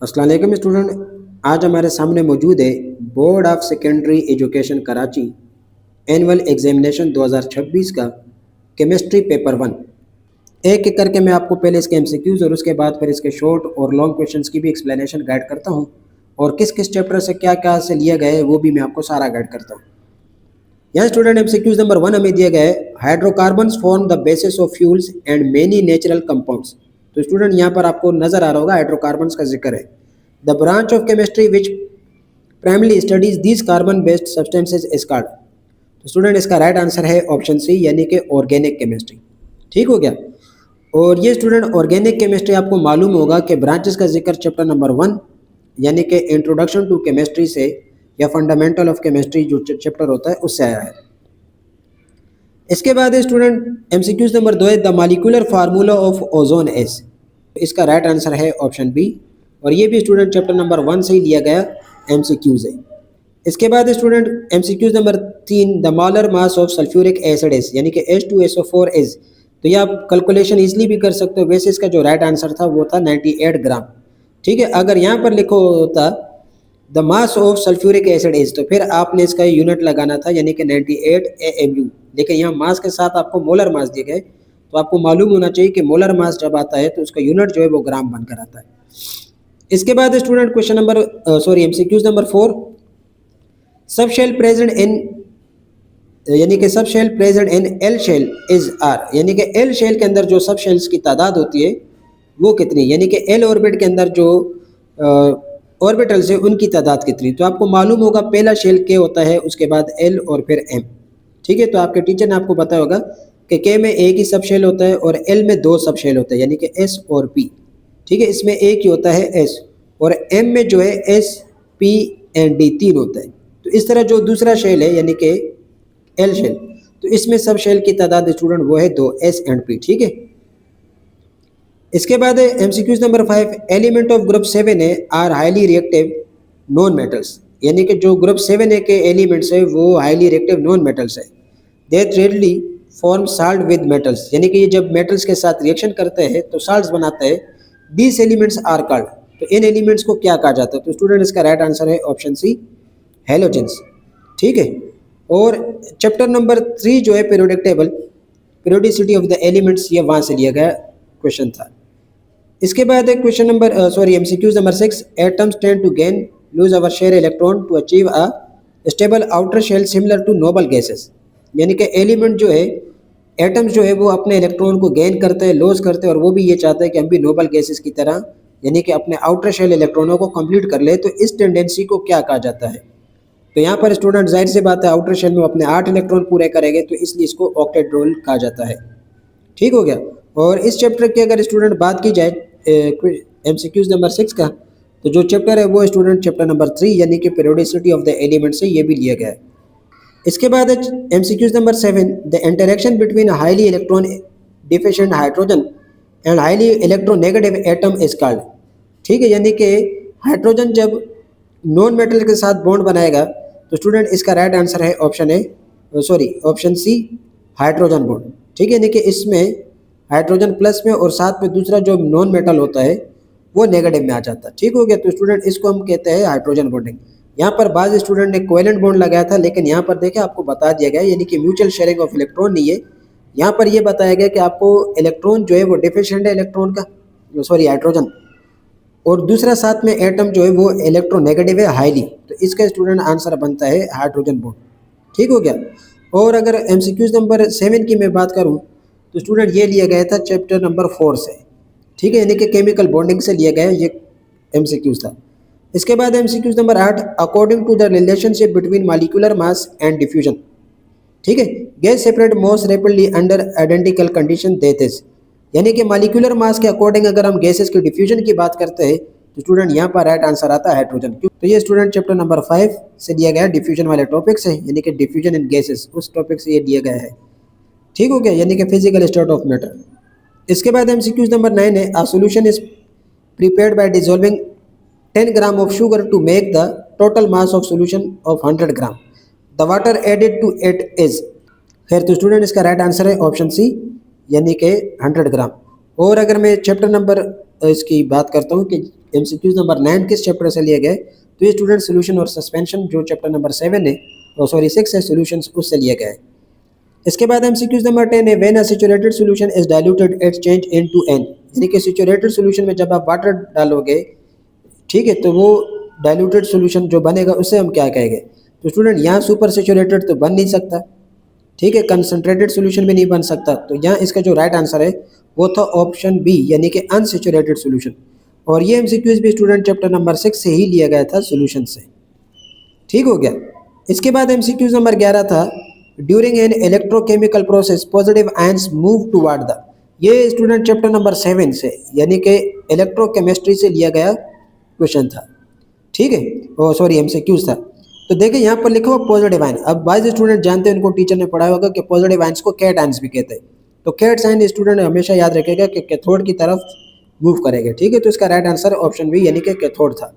अस्सलाम वालेकुम स्टूडेंट। आज हमारे सामने मौजूद है board of secondary education Karachi annual examination 2026 का केमिस्ट्री पेपर 1। एक एक करके मैं आपको पहले इसके एमसीक्यूज और उसके बाद फिर इसके शॉर्ट और लॉन्ग क्वेश्चंस की भी एक्सप्लेनेशन गाइड करता हूँ, और किस किस चैप्टर से क्या क्या से लिया गया है वो भी मैं आपको सारा गाइड करता हूँ। यहाँ स्टूडेंट एमसीक्यूज नंबर 1 हमें दिया गया है, hydrocarbons form the basis of fuels and many natural compounds. तो स्टूडेंट यहाँ पर आपको नजर आ रहा होगा हाइड्रोकार्बन्स का जिक्र है। The branch of chemistry which primary studies these carbon based substances is called. तो स्टूडेंट इसका राइट आंसर है ऑप्शन सी, यानी कि ऑर्गेनिक केमिस्ट्री। ठीक हो गया। और ये स्टूडेंट ऑर्गेनिक केमिस्ट्री आपको मालूम होगा कि ब्रांचेस का जिक्र चैप्टर नंबर 1 यानी कि इंट्रोडक्शन टू केमिस्ट्री से या फंडामेंटल ऑफ केमिस्ट्री जो चैप्टर होता है उससे आया है। इसके बाद स्टूडेंट एमसीक्यूज नंबर 2 है, the molecular formula of ozone is. इसका राइट आंसर है ऑप्शन बी, और ये भी स्टूडेंट चैप्टर नंबर 1 से ही लिया गया एमसीक्यूज है। इसके बाद student MCQs number 3, the molar mass of sulphuric acid is, यानी कि H2SO4 इज। तो ये आप कैलकुलेशन इजीली भी कर सकते हो। वैसे इसका जो राइट आंसर था वो था 98 ग्राम। ठीक है, अगर यहाँ पर लिखो होता the mass of sulphuric acid is, तो फिर आपने इसका यूनिट लगाना था, यानी कि 98 AMU। लेकिन यहाँ मास के साथ आपको मोलर मास दिए गए, तो आपको मालूम होना चाहिए कि मोलर मास जब आता है तो उसका यूनिट जो है वो ग्राम बनकर आता है। इसके बाद student question number MCQs number 4, sub shell present in, यानी कि sub shell present in L shell is are, यानी कि एल शेल के अंदर जो सब शेल्स की तादाद होती है वो कितनी, यानी कि एल ऑर्बिट के अंदर जो ऑर्बिटल्स है उनकी तादाद कितनी। तो आपको मालूम होगा पहला शेल के होता है, उसके बाद एल और फिर एम। ठीक है, तो आपके टीचर ने आपको बताया होगा कि के में एक ही सब शेल होता है और एल में 2 सब शेल होता है, यानी कि एस और पी। ठीक है, इसमें एक ही होता है एस, और एम में जो है एस पी एंड डी 3 होता है। तो इस तरह जो दूसरा शेल है यानी कि एल शेल, तो इसमें सब शेल की तादाद स्टूडेंट वो है 2, एस एंड पी। ठीक है। इसके बाद MCQs number 5, element of group 7 है are highly reactive non metals, यानी कि जो ग्रुप 7 है के एलिमेंट्स है वो हाईली रिएक्टिव नॉन मेटल्स है। That readily form salt with metals, यानी कि ये जब मेटल्स के साथ रिएक्शन करते हैं तो साल्ट्स बनाते हैं। दीज एलिमेंट्स आर कॉल्ड, तो इन एलिमेंट्स को क्या कहा जाता है। तो स्टूडेंट इसका राइट आंसर है ऑप्शन सी, हेलोजेंस। ठीक है। और चैप्टर नंबर 3 जो है periodic table, periodicity of the elements, ये वहाँ से लिया गया क्वेश्चन था। इसके बाद एक question number MCQs number 6, atoms tend to gain lose or share electron to achieve a stable outer shell similar to noble gases, यानी कि एलिमेंट जो है, एटम्स जो है वो अपने इलेक्ट्रॉन को गेन करते हैं, लॉस करते हैं, और वो भी ये चाहते हैं कि हम भी नोबल गैसेस की तरह यानी कि अपने आउटर शेल इलेक्ट्रॉनों को कंप्लीट कर ले। तो इस टेंडेंसी को क्या कहा जाता है। तो यहाँ पर स्टूडेंट जाहिर सी बात है आउटर शेल में अपने 8 इलेक्ट्रॉन पूरे करेंगे, तो इसलिए इसको ऑक्टेड्रोल कहा जाता है। ठीक हो गया। और इस चैप्टर की अगर स्टूडेंट बात की जाए एमसीक्यूज नंबर 6 का, तो जो चैप्टर है वो स्टूडेंट चैप्टर नंबर 3 यानी कि पीरियोडिसिटी ऑफ द एलिमेंट्स है, ये भी लिया गया है। इसके बाद MCQs number 7, the interaction between highly electron deficient hydrogen and highly electronegative atom is called. ठीक है, यानी कि हाइड्रोजन जब नॉन मेटल के साथ बॉन्ड बनाएगा, तो स्टूडेंट इसका राइट आंसर है ऑप्शन सी, हाइड्रोजन बॉन्ड। ठीक है, यानी कि इसमें हाइड्रोजन प्लस में और साथ में दूसरा जो नॉन मेटल होता है वो नेगेटिव में आ जाता है। ठीक हो गया। तो स्टूडेंट इसको हम कहते हैं हाइड्रोजन बॉन्डिंग। यहाँ पर बाज़ स्टूडेंट ने कोवेलेंट बॉन्ड लगाया था, लेकिन यहाँ पर देखें आपको बता दिया गया है, यानी कि म्यूचुअल शेयरिंग ऑफ इलेक्ट्रॉन नहीं है। यहाँ पर ये बताया गया कि आपको इलेक्ट्रॉन जो है वो डिफिशिएंट है इलेक्ट्रॉन का, हाइड्रोजन, और दूसरा साथ में एटम जो है वो इलेक्ट्रोनेगेटिव है हाईली। तो इसका स्टूडेंट आंसर बनता है हाइड्रोजन बॉन्ड। ठीक हो गया। और अगर एमसीक्यूज नंबर 7 की मैं बात करूँ, तो स्टूडेंट ये लिया गया था चैप्टर नंबर 4 से। ठीक है, यानी कि केमिकल बॉन्डिंग से लिया गया ये एमसीक्यूज था। इसके बाद MCQs number 8, according to the relationship between molecular mass and diffusion. ठीक है, gas separate most rapidly under identical condition that is, यानी कि मॉलिक्यूलर मास के अकॉर्डिंग अगर हम गैसेस के डिफ्यूजन की बात करते हैं, तो स्टूडेंट यहाँ पर राइट आंसर आता है हाइड्रोजन। तो ये स्टूडेंट चैप्टर नंबर 5 से लिया गया डिफ्यूजन वाले टॉपिक से, यानी कि डिफ्यूजन इन गैसेस, उस टॉपिक से ये दिया गया है। ठीक हो गया, यानी कि फिजिकल स्टेट ऑफ मैटर। इसके बाद एमसीक्यूज नंबर 9 है, a solution is prepared by dissolving 10 gram of sugar to make the total mass of solution of 100 gram, the water added to it is. खैर, तो स्टूडेंट इसका right answer है option C, यानी कि 100 ग्राम। और अगर मैं चैप्टर नंबर इसकी बात करता हूँ कि एमसीक्यूज नंबर 9 किस चैप्टर से लिए गए, तो ये स्टूडेंट सोल्यूशन और सस्पेंशन जो चैप्टर नंबर 7 है, सॉरी 6 है, सोल्यूशंस उससे लिए गए। इसके बाद एमसीक्यूज नंबर 10 है, when a saturated solution is diluted it change into an, यानी कि सैचुरेटेड सॉल्यूशन में जब आप वाटर डालोगे, ठीक है, तो वो डाइल्यूटेड सॉल्यूशन जो बनेगा उसे हम क्या कहेंगे, तो स्टूडेंट यहाँ सुपर सैचुरेटेड तो बन नहीं सकता, ठीक है, कंसंट्रेटेड सॉल्यूशन भी नहीं बन सकता, तो यहाँ इसका जो राइट आंसर है वो था ऑप्शन बी, यानी कि अनसैचुरेटेड सॉल्यूशन। और ये एमसीक्यूज भी स्टूडेंट चैप्टर नंबर 6 से ही लिया गया था, सॉल्यूशन से। ठीक हो गया। इसके बाद एमसीक्यूज नंबर 11 था, during an electrochemical process positive ions move toward the, ये स्टूडेंट चैप्टर नंबर 7 से यानी कि इलेक्ट्रोकेमिस्ट्री से लिया गया क्वेश्चन था। ठीक है, ओ सॉरी एमसीक्यूज था। तो देखिए यहाँ पर लिखा हुआ पॉजिटिव आयन, अब बाइज स्टूडेंट जानते हैं, उनको टीचर ने पढ़ाया होगा कि पॉजिटिव आयंस को कैट आयंस भी कहते हैं। तो कैट साइन स्टूडेंट हमेशा याद रखेगा कि कैथोड की तरफ मूव करेगा। ठीक है, तो इसका राइट आंसर ऑप्शन बी यानी कि कैथोड था।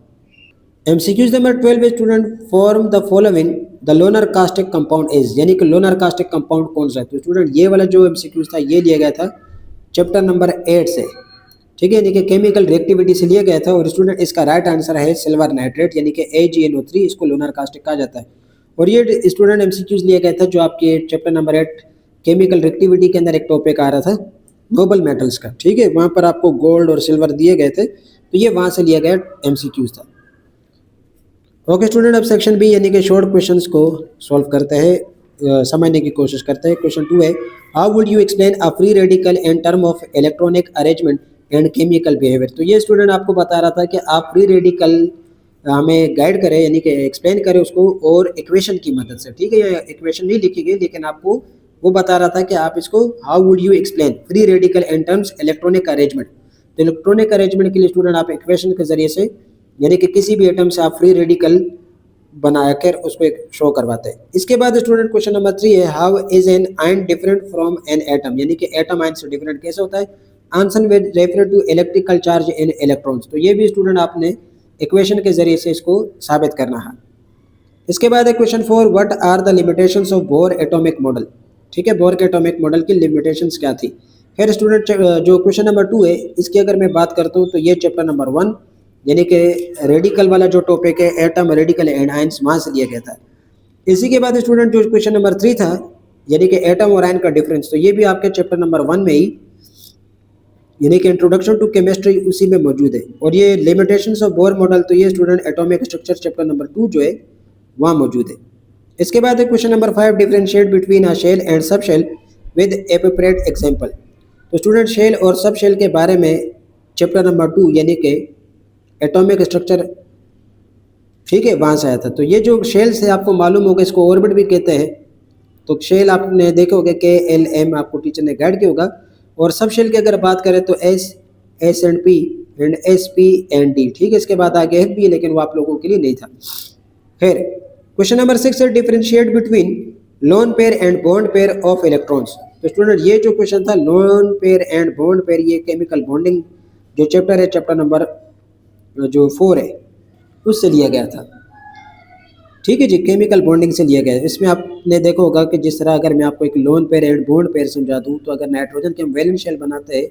MCQs number 12 student, form the following the loner caustic compound is, यानी कि लोनर कास्टिक कंपाउंड कौन सा है, तो स्टूडेंट ये वाला जो एमसीक्यूज था ये लिया गया था चैप्टर नंबर 8 से। ठीक है, यानी कि केमिकल रिएक्टिविटी से लिया गया था। और स्टूडेंट इसका राइट आंसर है सिल्वर नाइट्रेट, यानी कि AgNO3, इसको लोनर कास्टिक कहा जाता है। और ये स्टूडेंट एमसीक्यूज लिया गया था जो आपके चैप्टर नंबर 8 केमिकल रिएक्टिविटी के अंदर एक टॉपिक आ रहा था नोबल मेटल्स का। ठीक है, वहाँ पर आपको गोल्ड और सिल्वर दिए गए थे, तो ये वहाँ से लिया गया एमसीक्यूज था। ओके स्टूडेंट, अब सेक्शन बी यानी कि शॉर्ट क्वेश्चंस को सॉल्व करते हैं, समझने की कोशिश करते हैं। क्वेश्चन 2 है, how would you explain a free radical in term of electronic arrangement and chemical behaviour. तो ये स्टूडेंट आपको बता रहा था कि आप फ्री रेडिकल हमें गाइड करें, यानी कि एक्सप्लेन करें उसको और इक्वेशन की मदद से। ठीक है, ये इक्वेशन नहीं लिखी गई, लेकिन आपको वो बता रहा था कि आप इसको how would you explain free radical in terms electronic arrangement. तो इलेक्ट्रॉनिक अरेंजमेंट के लिए स्टूडेंट आप इक्वेशन के जरिए से, यानी कि किसी भी एटम से आप फ्री रेडिकल बनाकर उसको एक शो करवाते हैं। इसके बाद स्टूडेंट क्वेश्चन नंबर 3 है, how is an ion different from an atom, यानी कि एटम आयन से डिफरेंट कैसे होता है। Answer with refer to electrical charge in electrons. तो ये भी स्टूडेंट आपने इक्वेशन के जरिए से इसको साबित करना है। इसके बाद है question 4, what are the limitations of Bohr atomic model. ठीक है, बोर के एटॉमिक मॉडल की लिमिटेशंस क्या थी। फिर स्टूडेंट जो क्वेश्चन नंबर 2 है, इसकी अगर मैं बात करता हूँ तो ये चैप्टर नंबर 1 यानी कि रेडिकल वाला जो टॉपिक है एटम रेडिकल एंड आयंस, वहाँ से लिया गया था। इसी के बाद स्टूडेंट जो क्वेश्चन नंबर 3 था, यानी कि एटम और आयन का डिफरेंस, तो ये भी आपके चैप्टर नंबर 1 में ही, यानी कि इंट्रोडक्शन टू केमिस्ट्री, उसी में मौजूद है। और ये लिमिटेशंस ऑफ बोर मॉडल, तो ये student atomic structure chapter number 2 जो है वहाँ मौजूद है। इसके बाद है question number 5, differentiate between a shell and sub shell with appropriate example. तो स्टूडेंट शेल और सब शेल के बारे में चैप्टर नंबर 2 यानी कि एटॉमिक स्ट्रक्चर, ठीक है, वहाँ से आया था। तो ये जो शेल से आपको मालूम होगा, इसको ऑर्बिट भी कहते हैं। तो शेल आपने देखे होंगे KLM, आपको टीचर ने गाइड किया होगा। और सब शेल की अगर बात करें तो S and P and SP and D। ठीक है, इसके बाद आगे F भी है, लेकिन वो आप लोगों के लिए नहीं था। फिर क्वेश्चन नंबर 6 है, differentiate between lone pair and bond pair of electrons. तो स्टूडेंट ये जो क्वेश्चन था lone pair and bond pair, ये केमिकल बॉन्डिंग जो चैप्टर है, चैप्टर नंबर जो 4 है, उससे लिया गया था। ठीक है जी, केमिकल बॉन्डिंग से लिया गया है। इसमें आपने देखा होगा कि जिस तरह अगर मैं आपको एक lone pair and bond pair समझा दूं, तो अगर नाइट्रोजन के हम वैलेंट शेल बनाते हैं,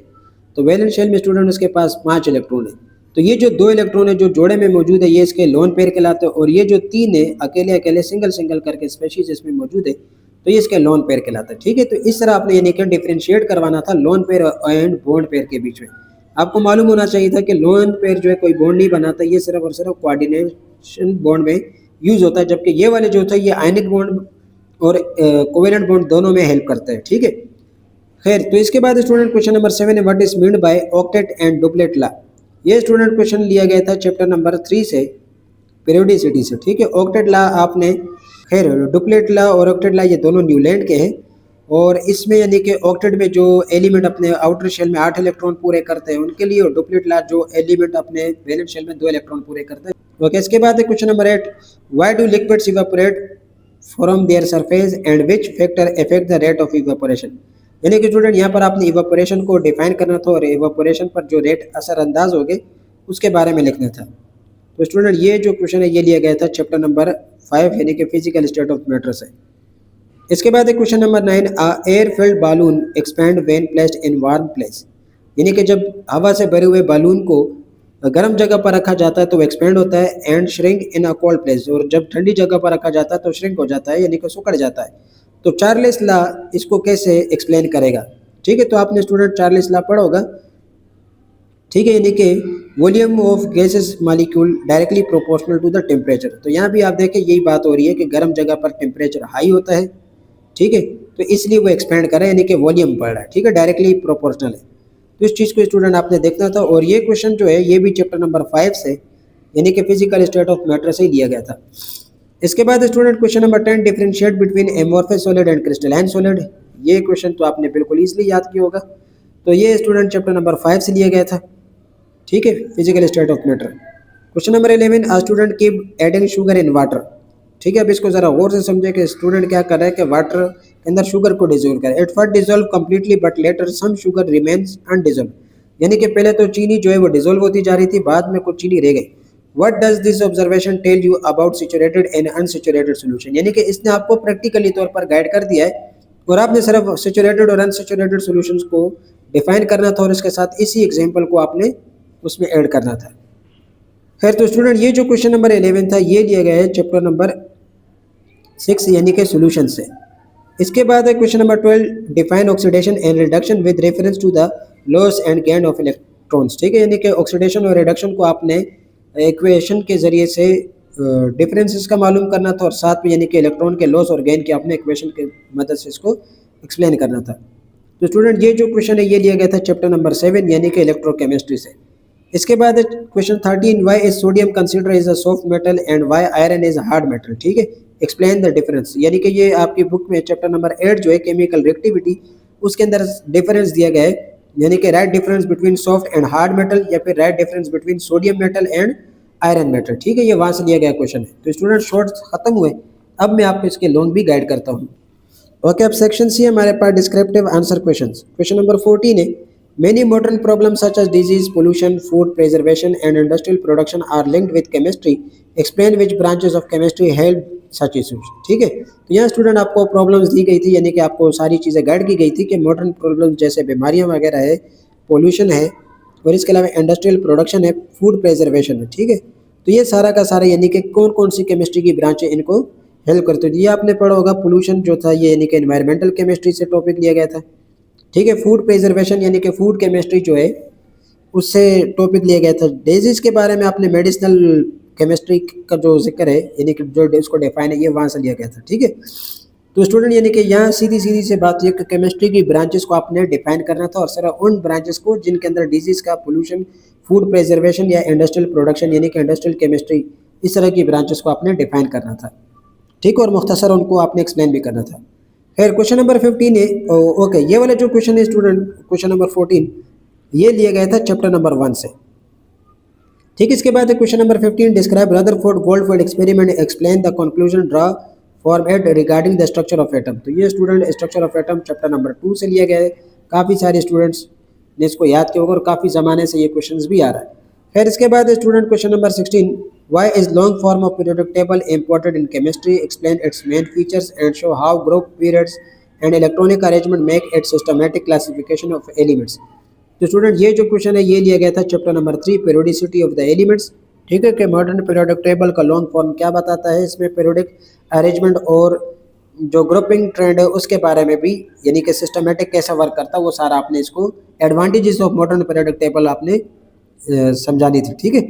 तो वैलेंट शेल में स्टूडेंट उसके पास 5 इलेक्ट्रॉन है। तो ये जो 2 इलेक्ट्रॉन है जो जोड़े में मौजूद है, ये इसके लोन पेयर कहलाते हैं। और ये जो 3 है अकेले अकेले सिंगल सिंगल करके स्पेशीज इसमें मौजूद है, तो ये इसके लोन पेयर कहलाता है। ठीक है, तो इस तरह आपने यानी कि डिफरेंशिएट करवाना था lone pair and bond pair के बीच में। आपको मालूम होना चाहिए था कि लोन पेयर जो है कोई बॉन्ड नहीं बनाता, ये सिर्फ और सिर्फ कोऑर्डिनेशन बॉन्ड में यूज होता है, जबकि ये वाले जो होता है ये आयनिक बॉन्ड और कोवेलेंट बॉन्ड दोनों में हेल्प करता है। ठीक है, खैर, तो इसके बाद स्टूडेंट क्वेश्चन नंबर 7 है, what is meant by octet and duplet law. ये स्टूडेंट क्वेश्चन लिया गया था चैप्टर नंबर 3 से, पीरियोडिसिटी से। ठीक है, ऑक्टेट लॉ आपने, खैर डुप्लेट लॉ और ऑक्टेट लॉ ये दोनों न्यूलैंड के हैं। और इसमें यानी कि ऑक्टेट में जो एलिमेंट अपने आउटर शेल में 8 इलेक्ट्रॉन पूरे करते हैं उनके लिए, और डुप्लेट लॉ जो एलिमेंट अपने वैलेंट शेल में 2 इलेक्ट्रॉन पूरे करते हैं। ओके, इसके बाद है question number 8, why do liquids evaporate from their surface and which factor affect the rate of evaporation. यानी कि स्टूडेंट यहाँ पर आपने इवेपोरेशन को डिफाइन करना था और इवेपोरेशन पर जो रेट असरअंदाज हो गए उसके बारे में लिखना था। तो स्टूडेंट ये जो क्वेश्चन है ये लिया गया था चैप्टर नंबर 5 यानी कि फिजिकल स्टेट ऑफ मैटर से। इसके बाद है question number 9, air filled balloon expand when placed in warm place. यानी कि जब हवा से भरे हुए बालून को गर्म जगह पर रखा जाता है तो एक्सपेंड होता है, and shrink in a cold place, और जब ठंडी जगह पर रखा जाता है तो श्रिंक हो जाता है यानी कि सिकुड़ जाता है। तो चार्ल्स लॉ इसको कैसे एक्सप्लेन करेगा? ठीक है, तो आपने स्टूडेंट चार्ल्स लॉ पढ़ा होगा। ठीक है, यानी कि volume of gases molecule directly proportional to the temperature. तो यहाँ भी आप देखें यही बात हो रही है कि गर्म जगह पर टेम्परेचर हाई होता है, ठीक है, तो इसलिए वो एक्सपेंड कर रहा है यानी कि वॉल्यूम बढ़ रहा है, ठीक है, डायरेक्टली प्रोपोर्शनल है। तो इस चीज़ को स्टूडेंट आपने देखना था, और ये क्वेश्चन जो है ये भी चैप्टर नंबर 5 से यानी कि फिजिकल स्टेट ऑफ मैटर से ही लिया गया था। इसके बाद student question number 10, differentiate between amorphous solid and crystalline solid. ये क्वेश्चन तो आपने बिल्कुल ईजिली याद किया होगा। तो ये स्टूडेंट चैप्टर नंबर 5 से लिया गया था, ठीक है, physical state of matter. Question number 11, a student keep adding sugar in water. ठीक है, अब इसको जरा गौर से समझे कि स्टूडेंट क्या कर रहा है कि वाटर के अंदर शुगर को डिजोल्व करे। It first dissolve completely but later some sugar remains undissolved, यानी कि पहले तो चीनी जो है वो डिजोल्व होती जा रही थी, बाद में कुछ चीनी रह गई। What does this observation tell you about saturated and unsaturated solution, यानी कि इसने आपको प्रैक्टिकली तौर पर गाइड कर दिया है, और आपने सिर्फ सैचुरेटेड और अनसैचुरेटेड सॉल्यूशंस को डिफाइन करना था, और इसके साथ इसी एग्जांपल को आपने उसमें ऐड करना था। खैर, तो स्टूडेंट ये जो क्वेश्चन नंबर 11 था ये लिया गया है चैप्टर नंबर 6 यानी कि सॉल्यूशन से। इसके बाद है question number 12, define oxidation and reduction with reference to the loss and gain of electrons. ठीक है, यानी कि ऑक्सीडेशन और रिडक्शन को आपने इक्वेशन के जरिए से डिफरेंसेस का मालूम करना था, और साथ में यानी कि इलेक्ट्रॉन के लॉस और गेन के आपने इक्वेशन की मदद से इसको एक्सप्लेन करना था। तो स्टूडेंट ये जो क्वेश्चन है ये लिया गया था चैप्टर नंबर 7 यानी कि इलेक्ट्रोकेमिस्ट्री से। इसके बाद question 13, why is sodium consider is a soft metal and why iron is hard metal. ठीक है, एक्सप्लेन द डिफरेंस, यानी कि ये आपकी बुक में चैप्टर नंबर 8 जो है केमिकल रिएक्टिविटी, उसके अंदर डिफरेंस दिया गया है, यानी कि right difference between soft and hard metal, या फिर right difference between sodium metal and iron metal. ठीक है, ये वहाँ से लिया गया क्वेश्चन है। तो स्टूडेंट शॉर्ट्स खत्म हुए, अब मैं आपको इसके लॉन्ग भी गाइड करता हूँ। ओके, अब सेक्शन सी हमारे पास descriptive answer questions. Question number 14 है, many modern problems such as disease, pollution, food preservation and industrial production are linked with chemistry, explain which branches of chemistry help such issues. ठीक है, तो यहाँ student आपको problems दी गई थी, यानी कि आपको सारी चीज़ें गाइड की गई थी कि मॉडर्न प्रॉब्लम्स जैसे बीमारियाँ वगैरह है, पोल्यूशन है, और इसके अलावा इंडस्ट्रियल प्रोडक्शन है, फूड प्रिजर्वेशन है। ठीक है, तो ये सारा का सारा यानी कि कौन कौन सी केमिस्ट्री की ब्रांचें इनको हेल्प करते हैं। ये आपने पढ़ा होगा, पोल्यूशन जो था ये यानी कि एनवायरमेंटल केमिस्ट्री से टॉपिक लिया गया था। ठीक है, फूड प्रिजर्वेशन यानी कि फूड केमिस्ट्री जो है उससे टॉपिक लिया गया था। डिजीज के बारे में आपने मेडिसिनल केमिस्ट्री का जो जिक्र है यानी कि जो उसको डिफाइन है ये वहाँ से लिया गया था। ठीक है, तो स्टूडेंट यानी कि यहाँ सीधी सीधी से बात ये कि केमिस्ट्री की ब्रांचेस को आपने डिफाइन करना था, और सिर्फ उन ब्रांचेस को जिनके अंदर डिजीज का, पोल्यूशन, फूड प्रिजर्वेशन या इंडस्ट्रियल प्रोडक्शन यानी कि इंडस्ट्रियल केमिस्ट्री, इस तरह की ब्रांचेस को आपने डिफाइन करना था। ठीक, और मुख्तसर उनको आपने एक्सप्लेन भी करना था। खैर, क्वेश्चन नंबर 15 है, ओके, ये वाला जो क्वेश्चन है स्टूडेंट, क्वेश्चन नंबर 14 ये लिया गया था चैप्टर नंबर 1 से। ठीक, इसके बाद question number 15, describe Rutherford goldfield experiment, explain the conclusion, draw form at regarding the structure of atom. तो ये student structure of atom chapter number 2 से लिया गया है। काफ़ी सारे स्टूडेंट्स ने इसको याद किया होगा, और काफ़ी ज़माने से ये क्वेश्चन भी आ रहा है। खैर, इसके बाद student question number 16, why is long form of periodic table important in chemistry, explain its main features and show how group periods and electronic arrangement make it systematic classification of elements। तो student ये जो question है ये लिया गया था chapter number 3, periodicity of the elements. ठीक है, कि मॉडर्न पीरियोडिक टेबल का लॉन्ग फॉर्म क्या बताता है, इसमें पीरियोडिक अरेंजमेंट और जो ग्रुपिंग ट्रेंड है उसके बारे में भी, यानी कि सिस्टमेटिक कैसे वर्क करता है वो सारा आपने इसको advantages of modern periodic table आपने समझानी थी। ठीक है,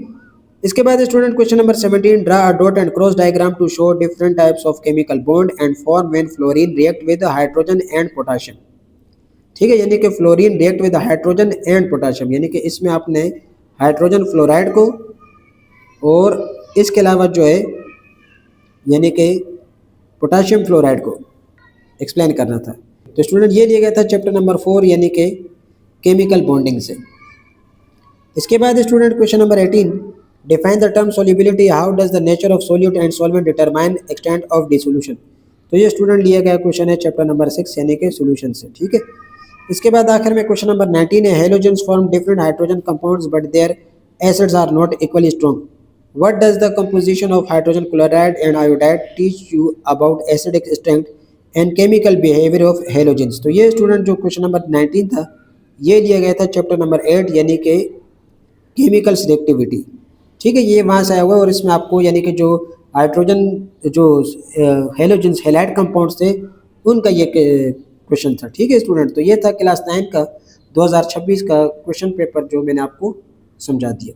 इसके बाद student question number 17, draw a dot and cross diagram to show different types of chemical bond and form when fluorine react with hydrogen and potassium. ठीक है, यानी कि fluorine react with hydrogen and potassium, यानी कि इसमें आपने hydrogen fluoride को और इसके अलावा जो है यानी कि पोटेशियम फ्लोराइड को एक्सप्लेन करना था। तो स्टूडेंट ये लिया गया था चैप्टर नंबर 4 यानी कि केमिकल बॉन्डिंग से। इसके बाद student question number 18, define the term solubility, how does the nature of solute and solvent determine extent of dissolution. तो ये स्टूडेंट लिया गया क्वेश्चन है चैप्टर नंबर 6 यानी कि सॉल्यूशन से। ठीक है, इसके बाद आखिर में क्वेश्चन नंबर 19 है, halogens form different hydrogen compounds but their acids are not equally strong, what does the composition of hydrogen chloride and iodide teach you about acidic strength and chemical behaviour of halogens. तो ये student जो question number 19 था ये लिया गया था chapter number 8 यानी कि केमिकल सिलेक्टिविटी। ठीक है, ये वहाँ से आया हुआ है और इसमें आपको यानी कि जो हाइड्रोजन जो हेलोजेंस हेलाइड कंपाउंड्स थे उनका ये क्वेश्चन था। ठीक है स्टूडेंट, तो ये था क्लास 9 का 2026 का क्वेश्चन पेपर जो मैंने आपको समझा दिया।